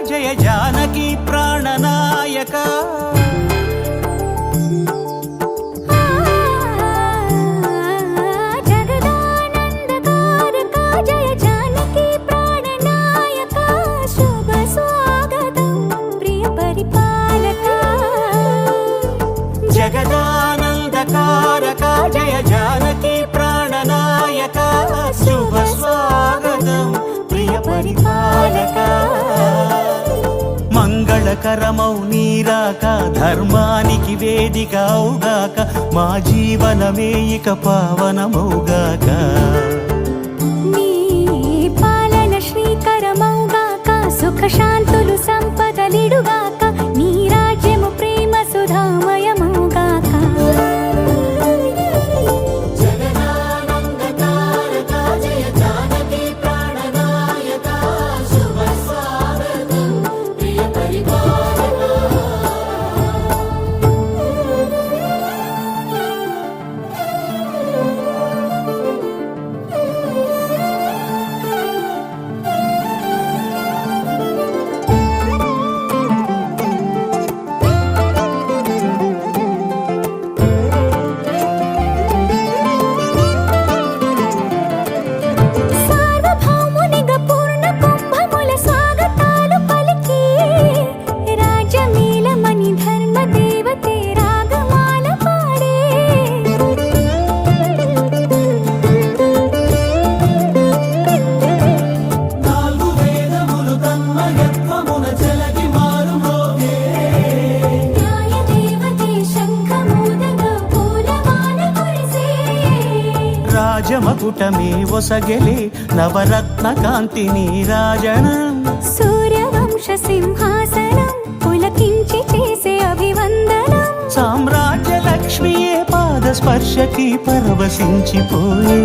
జయ జానకి ప్రాణనాయక జగదానందకారక జయ జానకి ప్రాణనాయక శుభ స్వాగతం ప్రియ పరిపాలక జగదానందకారక జయ జానకి ప్రాణనాయక శుభ స్వాగతం ప్రియ పరిపాలక మంగళకరమౌ నీరాక ధర్మానికి వేదిక అవుగాక మా జీవనమే ఇక పావనమౌగాక నీ పాలన శ్రీకరమౌగాక సుఖ శాంతులు సంపదలిడుగాక నీ రాజ్యము ప్రేమ సుధామయమౌగాక రాజమకుటమే ఒసగెలే నవరత్న కాంతి నీరాజనం సూర్యవంశ సింహాసనం పులకించి చేసే అభివందనం సామ్రాజ్య లక్ష్మియే పాద స్పర్శకి పరవశించిపోయే